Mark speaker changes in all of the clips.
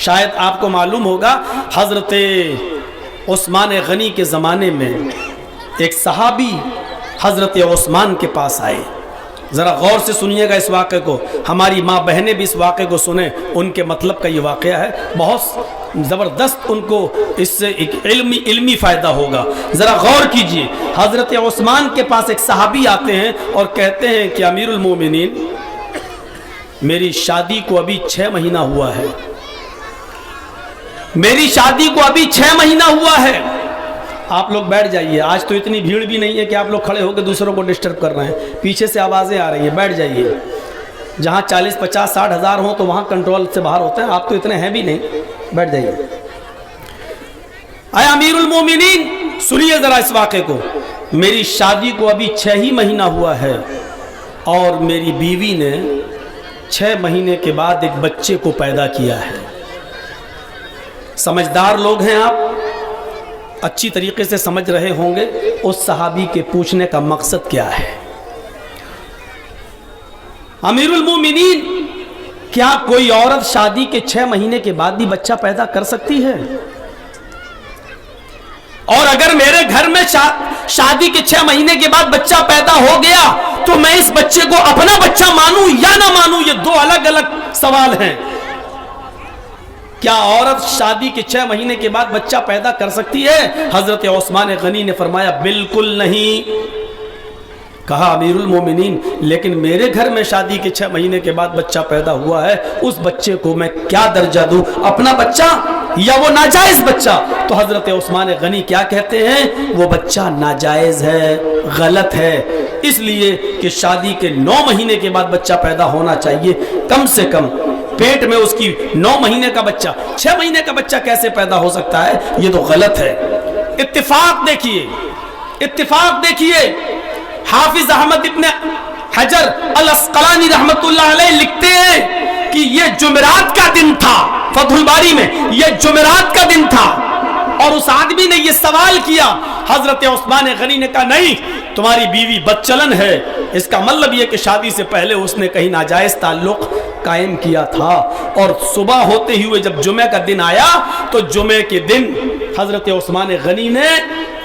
Speaker 1: شاید آپ کو معلوم ہوگا حضرت عثمان غنی کے زمانے میں ایک صحابی حضرت عثمان کے پاس آئے. ذرا غور سے سنیے گا اس واقعے کو, ہماری ماں بہنیں بھی اس واقعے کو سنیں, ان کے مطلب کا یہ واقعہ ہے, بہت زبردست ان کو اس سے ایک علمی فائدہ ہوگا. ذرا غور کیجئے, حضرت عثمان کے پاس ایک صحابی آتے ہیں اور کہتے ہیں کہ امیر المومنین میری شادی کو ابھی 6 مہینہ ہوا ہے, میری شادی کو ابھی 6 مہینہ ہوا ہے. آپ لوگ بیٹھ جائیے, آج تو اتنی بھیڑ بھی نہیں ہے کہ آپ لوگ کھڑے ہو کے دوسروں کو ڈسٹرب کر رہے ہیں, پیچھے سے آوازیں آ رہی ہیں, بیٹھ جائیے. جہاں 40 50 60 ہزار ہوں تو وہاں کنٹرول سے باہر ہوتے ہیں, آپ تو اتنے ہیں بھی نہیں, بیٹھ جائیے. اے امیر المومنین سنیے ذرا اس واقعے کو, میری شادی کو ابھی 6 ہی مہینہ ہوا ہے اور میری بیوی نے 6 مہینے کے بعد ایک بچے کو پیدا کیا ہے. سمجھدار لوگ ہیں آپ, اچھی طریقے سے سمجھ رہے ہوں گے اس صحابی کے پوچھنے کا مقصد کیا ہے. امیر المومنین کیا کوئی عورت شادی کے 6 مہینے کے بعد بھی بچہ پیدا کر سکتی ہے؟ اور اگر میرے گھر میں شادی کے 6 مہینے کے بعد بچہ پیدا ہو گیا تو میں اس بچے کو اپنا بچہ مانوں یا نہ مانوں؟ یہ 2 الگ الگ سوال ہیں. کیا عورت شادی کے 6 مہینے کے بعد بچہ پیدا کر سکتی ہے؟ حضرت عثمان غنی نے فرمایا بالکل نہیں. کہا امیر المومنین لیکن میرے گھر میں شادی کے 6 مہینے کے بعد بچہ پیدا ہوا ہے, اس بچے کو میں کیا درجہ دوں, اپنا بچہ یا وہ ناجائز بچہ؟ تو حضرت عثمان غنی کیا کہتے ہیں, وہ بچہ ناجائز ہے, غلط ہے, اس لیے کہ شادی کے 9 مہینے کے بعد بچہ پیدا ہونا چاہیے کم سے کم. پیٹ میں اس کی 9 مہینے کا بچہ, 6 مہینے کا بچہ کیسے پیدا ہو سکتا ہے؟ یہ تو غلط ہے. اتفاق دیکھیے, اتفاق دیکھیے, حافظ احمد ابن حجر الاسقلانی رحمت اللہ علیہ لکھتے ہیں کہ یہ جمعرات کا دن تھا, فتح الباری میں یہ جمعرات کا دن تھا, اور اس آدمی نے یہ سوال کیا. حضرت عثمان غنی نے کہا نہیں, تمہاری بیوی بدچلن ہے, اس کا مطلب یہ کہ شادی سے پہلے اس نے کہیں ناجائز تعلق قائم کیا تھا. اور صبح ہوتے ہی ہوئے جب جمعہ کا دن آیا تو جمعہ کے دن حضرت عثمان غنی نے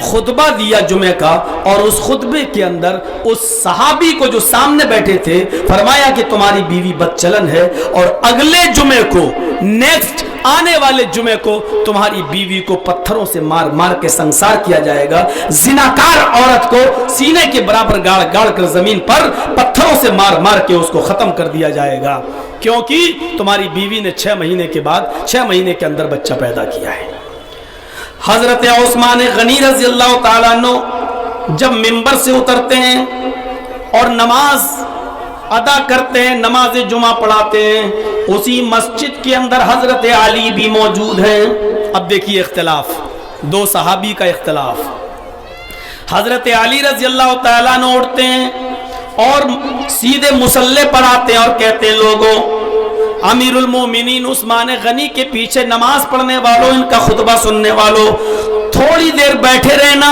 Speaker 1: خطبہ دیا جمعہ کا, اور اس خطبے کے اندر اس صحابی کو جو سامنے بیٹھے تھے فرمایا کہ تمہاری بیوی بدچلن ہے, اور اگلے جمعے کو, نیکسٹ آنے والے جمعے کو تمہاری بیوی کو پتھروں سے مار مار کے سنسار کیا جائے گا. زناکار عورت کو سینے کے برابر گاڑ گاڑ کر زمین پر پتھروں سے مار مار کے اس کو ختم کر دیا جائے گا, کیونکہ تمہاری بیوی نے 6 مہینے کے بعد 6 مہینے کے اندر بچہ پیدا کیا ہے. حضرت عثمان غنی رضی اللہ تعالیٰ عنہ جب منبر سے اترتے ہیں اور نماز ادا کرتے ہیں, نماز جمعہ پڑھاتے ہیں, اسی مسجد کے اندر حضرت علی بھی موجود ہیں. اب دیکھیے اختلاف, 2 صحابی کا اختلاف. حضرت علی رضی اللہ تعالیٰ عنہ اٹھتے ہیں اور سیدھے مصلی پر آتے ہیں اور کہتے ہیں لوگوں, امیر المومنین عثمان غنی کے پیچھے نماز پڑھنے والوں, ان کا خطبہ سننے والوں, تھوڑی دیر بیٹھے رہنا.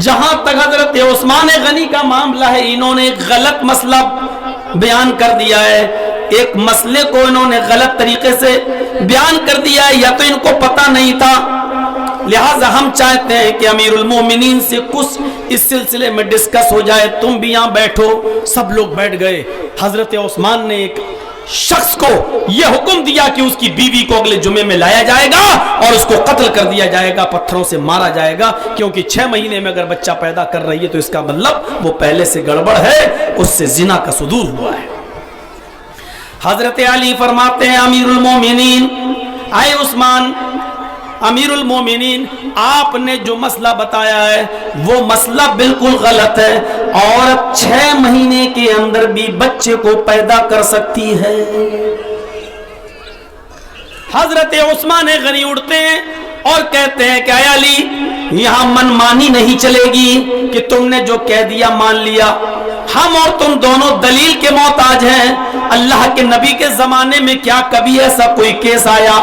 Speaker 1: جہاں تک حضرت عثمان غنی کا معاملہ ہے, انہوں نے ایک غلط مسئلہ بیان کر دیا ہے, ایک مسئلے کو انہوں نے غلط طریقے سے بیان کر دیا ہے, یا تو ان کو پتہ نہیں تھا, لہٰذا ہم چاہتے ہیں کہ امیر المومنین سے کچھ اس سلسلے میں ڈسکس ہو جائے, تم بھی یہاں بیٹھو. سب لوگ بیٹھ گئے. حضرت عثمان نے ایک شخص کو یہ حکم دیا کہ اس کی بیوی کو اگلے جمعے میں لایا جائے گا اور اس کو قتل کر دیا جائے گا, پتھروں سے مارا جائے گا, کیونکہ 6 مہینے میں اگر بچہ پیدا کر رہی ہے تو اس کا مطلب وہ پہلے سے گڑبڑ ہے, اس سے زنا کا صدور ہوا ہے. حضرت علی فرماتے ہیں امیر المومنین, آئے عثمان, امیر المومنین آپ نے جو مسئلہ بتایا ہے وہ مسئلہ بالکل غلط ہے. عورت 6 مہینے کے اندر بھی بچے کو پیدا کر سکتی ہے. حضرت عثمان غنی اٹھتے ہیں اور کہتے ہیں کہ اے علی, یہاں من مانی نہیں چلے گی کہ تم نے جو کہہ دیا مان لیا. ہم اور تم دونوں دلیل کے محتاج ہیں. اللہ کے نبی کے زمانے میں کیا کبھی ایسا کوئی کیس آیا؟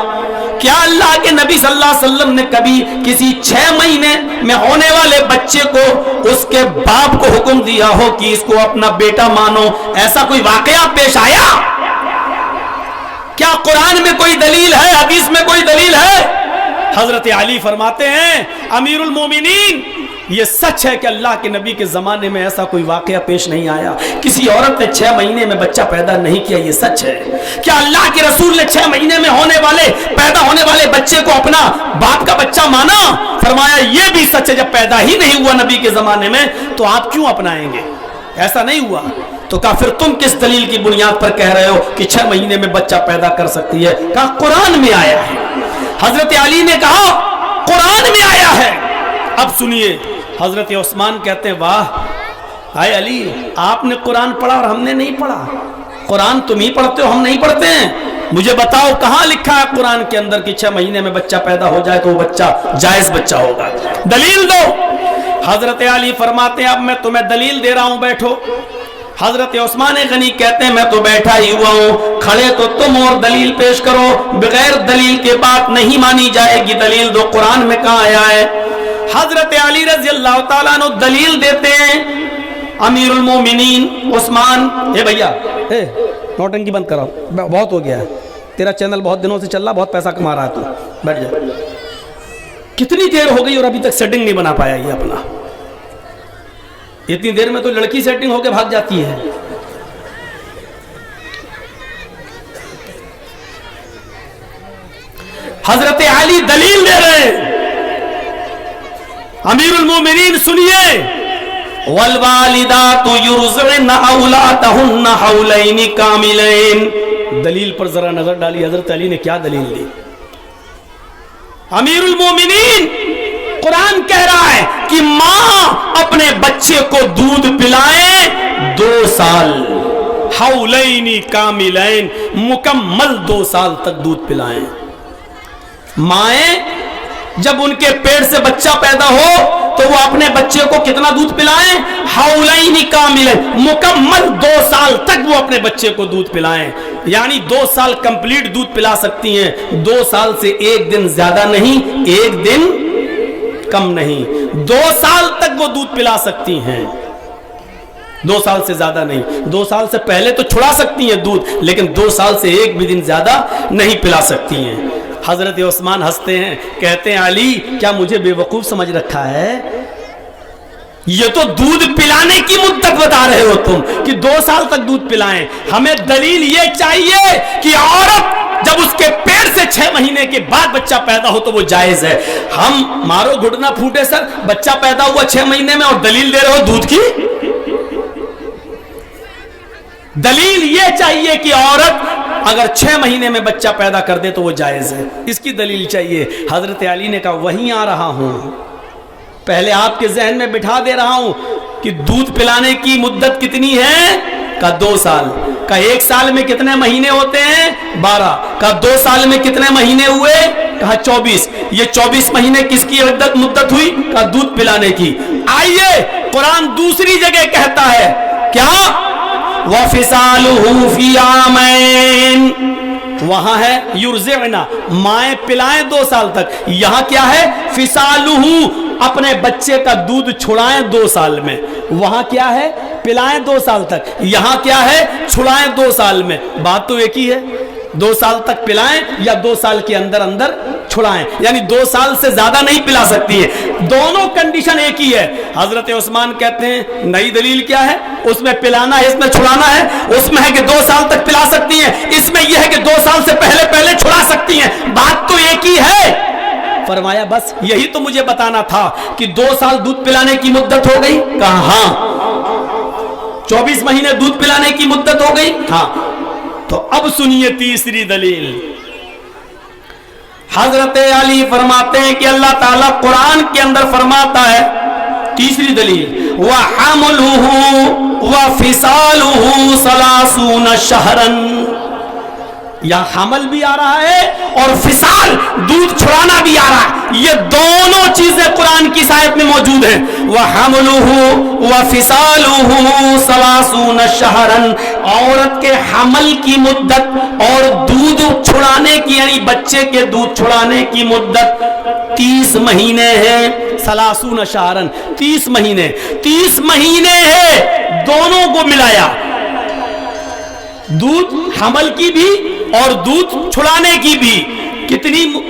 Speaker 1: کیا اللہ کے نبی صلی اللہ علیہ وسلم نے کبھی کسی 6 مہینے میں ہونے والے بچے کو اس کے باپ کو حکم دیا ہو کہ اس کو اپنا بیٹا مانو؟ ایسا کوئی واقعہ پیش آیا؟ کیا قرآن میں کوئی دلیل ہے حضرت علی فرماتے ہیں امیر المومنین یہ سچ ہے کہ اللہ کے نبی کے زمانے میں ایسا کوئی واقعہ پیش نہیں آیا، کسی عورت نے 6 مہینے میں بچہ پیدا نہیں کیا، یہ سچ ہے۔ کیا اللہ کے رسول نے 6 مہینے میں پیدا ہونے والے بچے کو اپنا باپ کا بچہ مانا؟ فرمایا یہ بھی سچ ہے، جب پیدا ہی نہیں ہوا نبی کے زمانے میں تو آپ کیوں اپنائیں گے؟ ایسا نہیں ہوا تو کہا پھر تم کس دلیل کی بنیاد پر کہہ رہے ہو کہ 6 مہینے میں بچہ پیدا کر سکتی ہے؟ کہا قرآن میں آیا ہے۔ حضرت علی نے کہا قرآن میں آیا ہے۔ اب سنیے، حضرت عثمان کہتے ہیں واہ آئے علی، آپ نے قرآن پڑھا اور ہم نے نہیں پڑھا، قرآن تم ہی پڑھتے ہو ہم نہیں پڑھتے ہیں، مجھے بتاؤ کہاں لکھا ہے قرآن کے اندر کہ 6 مہینے میں بچہ پیدا ہو جائے تو وہ بچہ جائز بچہ ہوگا، دلیل دو۔ حضرت علی فرماتے ہیں اب میں تمہیں دلیل دے رہا ہوں، بیٹھو۔ حضرت عثمان غنی کہتے ہیں میں تو بیٹھا ہی ہوا ہوں، کھڑے تو تم اور دلیل پیش کرو، بغیر دلیل کے بات نہیں مانی جائے گی، دلیل دو، قرآن میں کہاں آیا ہے؟ حضرت علی رضی اللہ تعالیٰ عنہ دلیل دیتے ہیں، امیر المومنین عثمان، اے بھیا نوٹنکی بند کراؤ، بہت ہو گیا ہے، تیرا چینل بہت دنوں سے چل رہا، بہت پیسہ کما رہا ہے، تو بیٹھ جا۔ کتنی دیر ہو گئی اور ابھی تک سیٹنگ نہیں بنا پایا یہ اپنا؟ اتنی دیر میں تو لڑکی سیٹنگ ہو کے بھاگ جاتی ہے۔ حضرت علی دلیل دے رہے ہیں، امیر المومنین سنیے، والوالدات یرضعن اولادہن حولین کاملین، دلیل پر ذرا نظر ڈالی، حضرت علی نے کیا دلیل دی؟ امیر المومنین قرآن کہہ رہا ہے کہ ماں اپنے بچے کو دودھ پلائیں 2 سال، حولین کاملین، مکمل 2 سال تک دودھ پلائیں۔ مائیں جب ان کے پیٹ سے بچہ پیدا ہو تو وہ اپنے بچے کو کتنا دودھ پلائیں؟ حولین کاملین، مکمل 2 سال تک وہ اپنے بچے کو دودھ پلائیں، یعنی 2 سال کمپلیٹ دودھ پلا سکتی ہیں، 2 سال سے 1 دن زیادہ نہیں، 1 دن کم نہیں، 2 سال تک وہ دودھ پلا سکتی ہیں، 2 سال سے زیادہ نہیں، 2 سال سے پہلے تو چھڑا سکتی ہیں دودھ، لیکن 2 سال سے 1 بھی دن زیادہ نہیں پلا سکتی ہیں۔ حضرت عثمان ہنستے ہیں، کہتے ہیں علی کیا مجھے بے وقوف سمجھ رکھا ہے؟ یہ تو دودھ پلانے کی مدت بتا رہے ہو تم کہ 2 سال تک دودھ پلائیں، ہمیں دلیل یہ چاہیے کہ عورت جب اس کے پیٹ سے 6 مہینے کے بعد بچہ پیدا ہو تو وہ جائز ہے۔ ہم مارو گھٹنا پھوٹے سر، بچہ پیدا ہوا 6 مہینے میں اور دلیل دے رہے ہو دودھ کی؟ دلیل یہ چاہیے کہ عورت اگر 6 مہینے میں بچہ پیدا کر دے تو وہ جائز ہے، اس کی دلیل چاہیے۔ حضرت علی نے کہا وہیں آ رہا ہوں، پہلے آپ کے ذہن میں بٹھا دے رہا ہوں کہ دودھ پلانے کی مدت کتنی ہے؟ کہا 2 سال۔ کہا 1 سال میں کتنے مہینے ہوتے ہیں؟ 12۔ کہا 2 سال میں کتنے مہینے ہوئے؟ کہا 24۔ یہ 24 مہینے کس کی مدت ہوئی؟ کہا دودھ پلانے کی۔ آئیے قرآن دوسری جگہ کہتا ہے کیا؟ وَفِصَالُهُ فِي عَامَيْنِ، وہاں ہے یرضعن، مائیں پلائیں 2 سال تک، یہاں کیا ہے؟ فِصَالُهُ، اپنے بچے کا دودھ چھڑائیں 2 سال میں، وہاں کیا ہے؟ پلائیں 2 سال تک، یہاں کیا ہے؟ چھڑائیں 2 سال میں، بات تو ایک ہی ہے، 2 سال تک پلائیں یا 2 سال کے اندر اندر چھڑائیں، یعنی 2 سال سے زیادہ نہیں پلا سکتی ہے، دونوں کنڈیشن ایک ہی ہے۔ حضرت عثمان کہتے ہیں نئی دلیل کیا ہے؟ اس میں پلانا ہے، اس میں چھڑانا ہے، اس میں ہے کہ 2 سال تک پلا سکتی ہیں، اس میں یہ ہے کہ 2 سال سے پہلے چھڑا سکتی ہیں، بات تو ایک ہی ہے۔ فرمایا بس یہی تو مجھے بتانا تھا کہ 2 سال دودھ پلانے کی مدت ہو گئی؟ کہا ہاں۔ 24 مہینے دودھ پلانے کی مدت ہو گئی؟ ہاں۔ تو اب سنیے تیسری دلیل، حضرت علی فرماتے ہیں کہ اللہ تعالیٰ قرآن کے اندر فرماتا ہے، تیسری دلیل، وَحَمْلُهُ وَفِصَالُهُ 30 شَهْرًا، یا حمل بھی آ رہا ہے اور فصال دودھ چھڑانا بھی آ رہا ہے، یہ دونوں چیزیں قرآن کی آیت میں موجود ہیں۔ وَحَمْلُهُ وَفِصَالُهُ 30 شَهْرًا، عورت کے حمل کی مدت اور دودھ چھڑانے کی یعنی بچے کے دودھ چھڑانے کی مدت 30 مہینے ہے، 30 شہرن، 30 مہینے، 30 مہینے ہے، دونوں کو ملایا، دودھ حمل کی بھی اور دودھ چھڑانے کی بھی،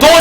Speaker 1: 2